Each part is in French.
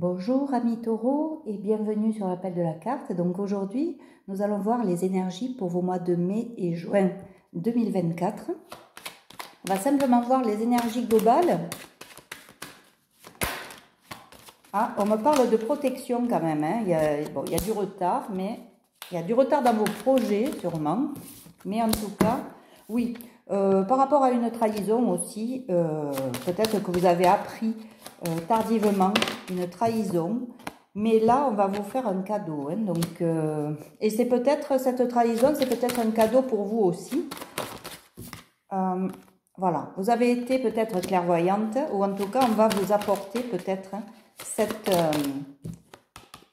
Bonjour amis taureaux et bienvenue sur l'appel de la carte. Donc aujourd'hui, nous allons voir les énergies pour vos mois de mai et juin 2024. On va simplement voir les énergies globales. Ah, on me parle de protection quand même. Hein. Il y a du retard, mais il y a du retard dans vos projets sûrement. Mais en tout cas, oui, par rapport à une trahison aussi, peut-être que vous avez appris tardivement une trahison, mais là on va vous faire un cadeau, hein, donc et c'est peut-être cette trahison, c'est peut-être un cadeau pour vous aussi. Voilà, vous avez été peut-être clairvoyante, ou en tout cas on va vous apporter peut-être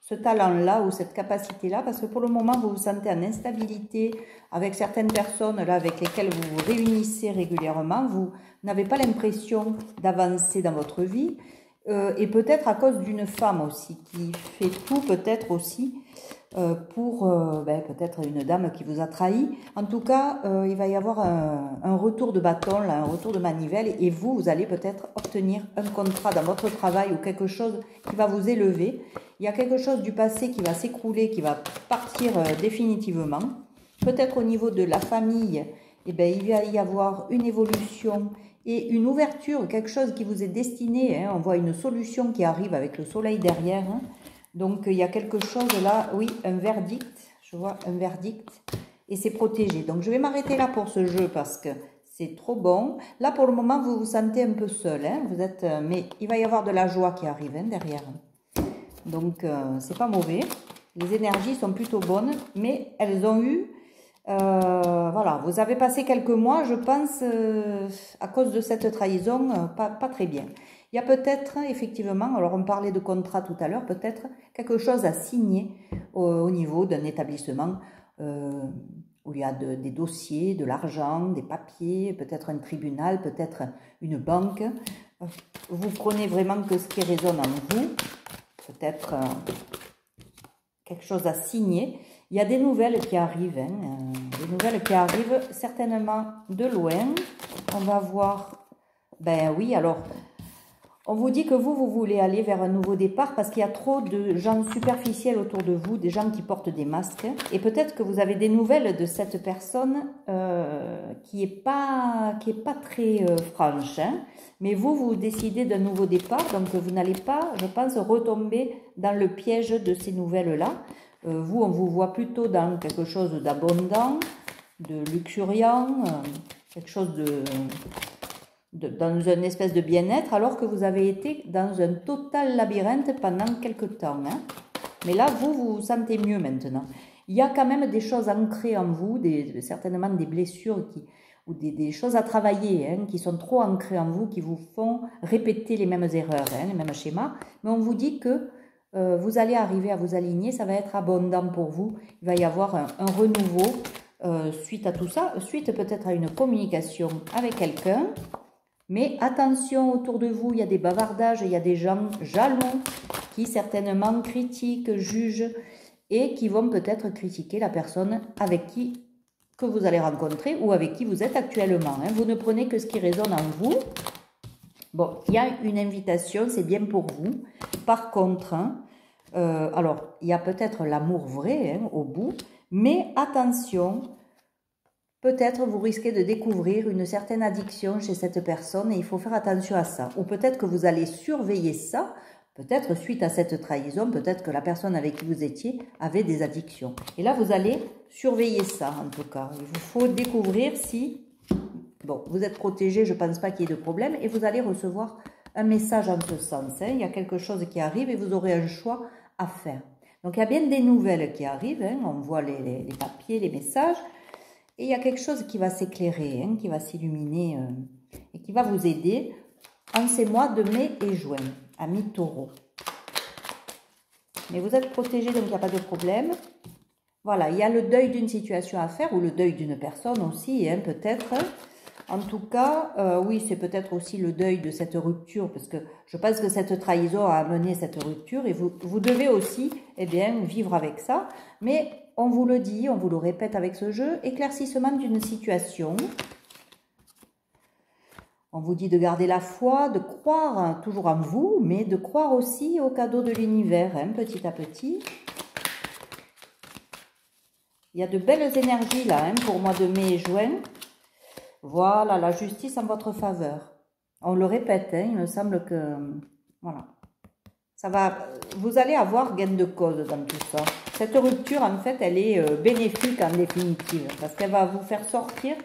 ce talent-là ou cette capacité-là, parce que pour le moment vous vous sentez en instabilité avec certaines personnes là avec lesquelles vous vous réunissez régulièrement, vous n'avez pas l'impression d'avancer dans votre vie. Et peut-être à cause d'une femme aussi, qui fait tout peut-être aussi pour peut-être une dame qui vous a trahi. En tout cas, il va y avoir un retour de bâton, là, un retour de manivelle, et vous allez peut-être obtenir un contrat dans votre travail ou quelque chose qui va vous élever. Il y a quelque chose du passé qui va s'écrouler, qui va partir définitivement. Peut-être au niveau de la famille, il va y avoir une évolution et une ouverture, quelque chose qui vous est destiné. Hein, on voit une solution qui arrive avec le soleil derrière. Hein. Donc, il y a quelque chose là, oui, un verdict. Je vois un verdict et c'est protégé. Donc, je vais m'arrêter là pour ce jeu parce que c'est trop bon. Là, pour le moment, vous vous sentez un peu seul. Hein, vous êtes, mais il va y avoir de la joie qui arrive hein, derrière. Donc, c'est pas mauvais. Les énergies sont plutôt bonnes, mais elles ont eu... voilà, vous avez passé quelques mois, je pense, à cause de cette trahison, pas très bien. Il y a peut-être, effectivement, alors on parlait de contrat tout à l'heure, peut-être quelque chose à signer au niveau d'un établissement où il y a des dossiers, de l'argent, des papiers, peut-être un tribunal, peut-être une banque. Vous prenez vraiment que ce qui résonne en vous, peut-être quelque chose à signer. Il y a des nouvelles qui arrivent, hein, des nouvelles qui arrivent certainement de loin. On va voir, ben oui, alors, on vous dit que vous voulez aller vers un nouveau départ parce qu'il y a trop de gens superficiels autour de vous, des gens qui portent des masques. Et peut-être que vous avez des nouvelles de cette personne qui est pas très franche. Hein, mais vous décidez d'un nouveau départ, donc vous n'allez pas, je pense, retomber dans le piège de ces nouvelles-là. Vous, on vous voit plutôt dans quelque chose d'abondant, de luxuriant, quelque chose dans une espèce de bien-être, alors que vous avez été dans un total labyrinthe pendant quelques temps. Hein. Mais là, vous vous sentez mieux maintenant. Il y a quand même des choses ancrées en vous, certainement des blessures ou des choses à travailler hein, qui sont trop ancrées en vous, qui vous font répéter les mêmes erreurs, hein, les mêmes schémas. Mais on vous dit que vous allez arriver à vous aligner, ça va être abondant pour vous. Il va y avoir un renouveau suite à tout ça, suite peut-être à une communication avec quelqu'un. Mais attention, autour de vous, il y a des bavardages, il y a des gens jaloux qui certainement critiquent, jugent et qui vont peut-être critiquer la personne que vous allez rencontrer ou avec qui vous êtes actuellement. Hein. Vous ne prenez que ce qui résonne en vous. Bon, il y a une invitation, c'est bien pour vous. Par contre, hein, alors, il y a peut-être l'amour vrai hein, au bout, mais attention, peut-être vous risquez de découvrir une certaine addiction chez cette personne et il faut faire attention à ça. Ou peut-être que vous allez surveiller ça, peut-être suite à cette trahison, peut-être que la personne avec qui vous étiez avait des addictions. Et là, vous allez surveiller ça en tout cas. Il vous faut découvrir si... Bon, vous êtes protégé, je ne pense pas qu'il y ait de problème et vous allez recevoir un message en ce sens. Hein. Il y a quelque chose qui arrive et vous aurez un choix à faire. Donc, il y a bien des nouvelles qui arrivent. Hein. On voit les papiers, les messages. Et il y a quelque chose qui va s'éclairer, hein, qui va s'illuminer et qui va vous aider en ces mois de mai et juin, amis taureaux. Mais vous êtes protégé, donc il n'y a pas de problème. Voilà, il y a le deuil d'une situation à faire ou le deuil d'une personne aussi, hein, peut-être. En tout cas, oui, c'est peut-être aussi le deuil de cette rupture, parce que je pense que cette trahison a amené cette rupture, et vous devez aussi, eh bien, vivre avec ça. Mais on vous le dit, on vous le répète avec ce jeu, éclaircissement d'une situation. On vous dit de garder la foi, de croire toujours en vous, mais de croire aussi aux cadeaux de l'univers, hein, petit à petit. Il y a de belles énergies là, hein, pour le mois de mai et juin. Voilà, la justice en votre faveur. On le répète, hein, il me semble que... Voilà. Ça va, vous allez avoir gain de cause dans tout ça. Cette rupture, en fait, elle est bénéfique en définitive, parce qu'elle va vous faire sortir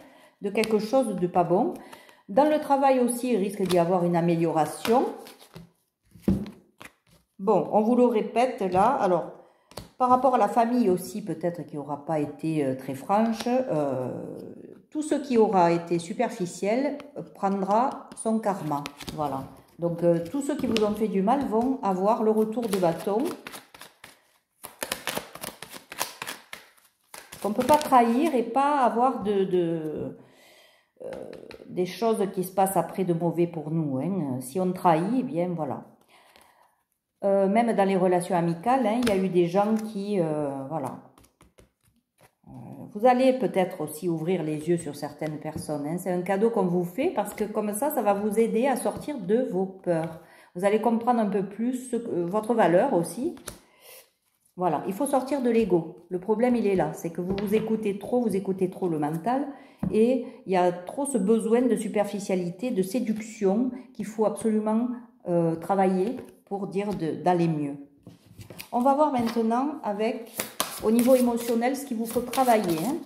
de quelque chose de pas bon. Dans le travail aussi, il risque d'y avoir une amélioration. Bon, on vous le répète là. Alors, par rapport à la famille aussi, peut-être qui n'aura pas été très franche, tout ce qui aura été superficiel prendra son karma. Voilà. Donc, tous ceux qui vous ont fait du mal vont avoir le retour de bâton. On ne peut pas trahir et pas avoir des choses qui se passent après de mauvais pour nous. Hein. Si on trahit, eh bien voilà. Même dans les relations amicales, hein, il y a eu des gens qui... voilà. Vous allez peut-être aussi ouvrir les yeux sur certaines personnes. Hein. C'est un cadeau qu'on vous fait parce que comme ça va vous aider à sortir de vos peurs. Vous allez comprendre un peu plus votre valeur aussi. Voilà, il faut sortir de l'ego. Le problème, il est là. C'est que vous écoutez trop le mental. Et il y a trop ce besoin de superficialité, de séduction qu'il faut absolument travailler pour dire d'aller mieux. On va voir maintenant avec, au niveau émotionnel, ce qu'il vous faut travailler. Hein.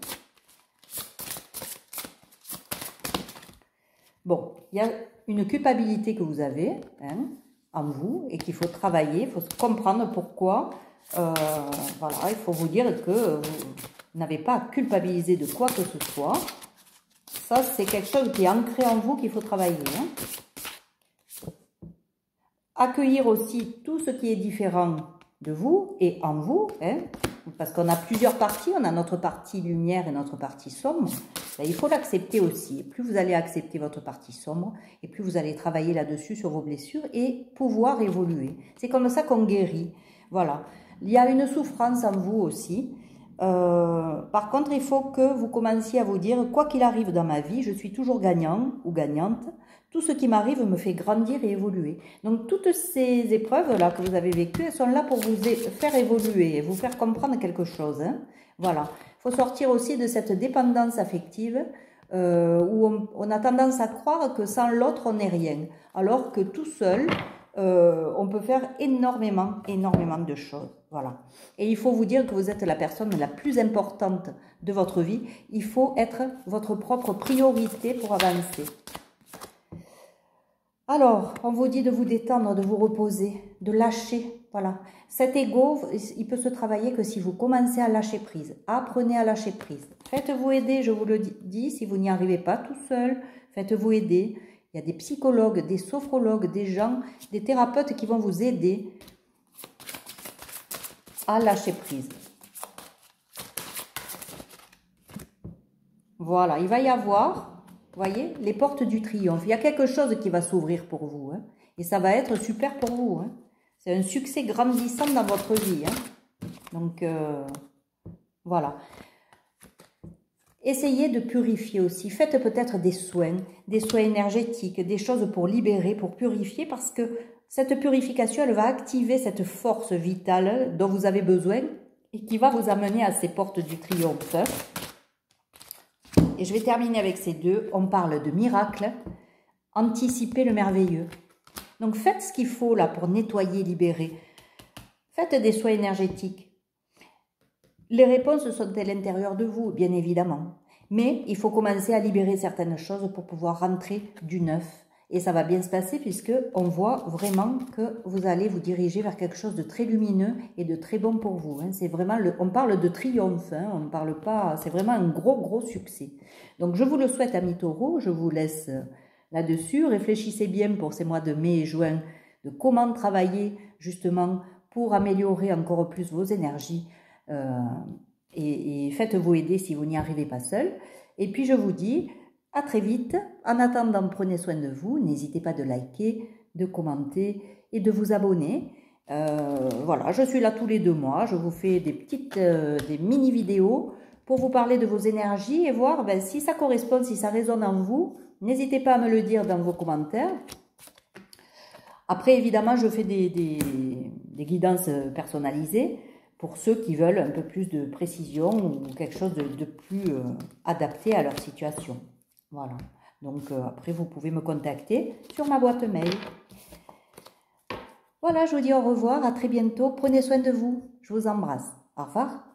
Bon, il y a une culpabilité que vous avez hein, en vous et qu'il faut travailler. Il faut comprendre pourquoi... voilà, il faut vous dire que vous n'avez pas à culpabiliser de quoi que ce soit. Ça, c'est quelque chose qui est ancré en vous qu'il faut travailler. Hein. Accueillir aussi tout ce qui est différent de vous et en vous, hein, parce qu'on a plusieurs parties. On a notre partie lumière et notre partie sombre. Ben, il faut l'accepter aussi. Plus vous allez accepter votre partie sombre, et plus vous allez travailler là-dessus sur vos blessures et pouvoir évoluer. C'est comme ça qu'on guérit. Voilà. Il y a une souffrance en vous aussi. Par contre, il faut que vous commenciez à vous dire, quoi qu'il arrive dans ma vie, je suis toujours gagnant ou gagnante. Tout ce qui m'arrive me fait grandir et évoluer. Donc, toutes ces épreuves-là que vous avez vécues, elles sont là pour vous faire évoluer et vous faire comprendre quelque chose. Hein. Voilà. Il faut sortir aussi de cette dépendance affective où on a tendance à croire que sans l'autre, on n'est rien. Alors que tout seul... on peut faire énormément de choses. Voilà. Et il faut vous dire que vous êtes la personne la plus importante de votre vie. Il faut être votre propre priorité pour avancer. Alors, on vous dit de vous détendre, de vous reposer, de lâcher. Voilà. Cet ego, il peut se travailler que si vous commencez à lâcher prise. Apprenez à lâcher prise. Faites-vous aider, je vous le dis, si vous n'y arrivez pas tout seul, faites-vous aider. Il y a des psychologues, des sophrologues, des gens, des thérapeutes qui vont vous aider à lâcher prise. Voilà, il va y avoir, vous voyez, les portes du triomphe. Il y a quelque chose qui va s'ouvrir pour vous. Hein, et ça va être super pour vous. Hein. C'est un succès grandissant dans votre vie. Hein. Donc, voilà. Essayez de purifier aussi. Faites peut-être des soins énergétiques, des choses pour libérer, pour purifier, parce que cette purification, elle va activer cette force vitale dont vous avez besoin et qui va vous amener à ces portes du triomphe. Et je vais terminer avec ces deux. On parle de miracle, anticiper le merveilleux. Donc faites ce qu'il faut là pour nettoyer, libérer. Faites des soins énergétiques. Les réponses sont à l'intérieur de vous, bien évidemment. Mais il faut commencer à libérer certaines choses pour pouvoir rentrer du neuf. Et ça va bien se passer puisqu'on voit vraiment que vous allez vous diriger vers quelque chose de très lumineux et de très bon pour vous. Hein. C'est vraiment on parle de triomphe, hein. On ne parle pas... C'est vraiment un gros succès. Donc je vous le souhaite, amis taureaux. Je vous laisse là-dessus. Réfléchissez bien pour ces mois de mai et juin de comment travailler justement pour améliorer encore plus vos énergies. Et faites-vous aider si vous n'y arrivez pas seul. Et puis je vous dis à très vite. En attendant, prenez soin de vous. N'hésitez pas de liker, de commenter et de vous abonner. Voilà, je suis là tous les 2 mois. Je vous fais des mini vidéos pour vous parler de vos énergies et voir si ça correspond, si ça résonne en vous. N'hésitez pas à me le dire dans vos commentaires. Après, évidemment, je fais des guidances personnalisées pour ceux qui veulent un peu plus de précision ou quelque chose de plus adapté à leur situation. Voilà. Donc, après, vous pouvez me contacter sur ma boîte mail. Voilà, je vous dis au revoir, à très bientôt. Prenez soin de vous. Je vous embrasse. Au revoir.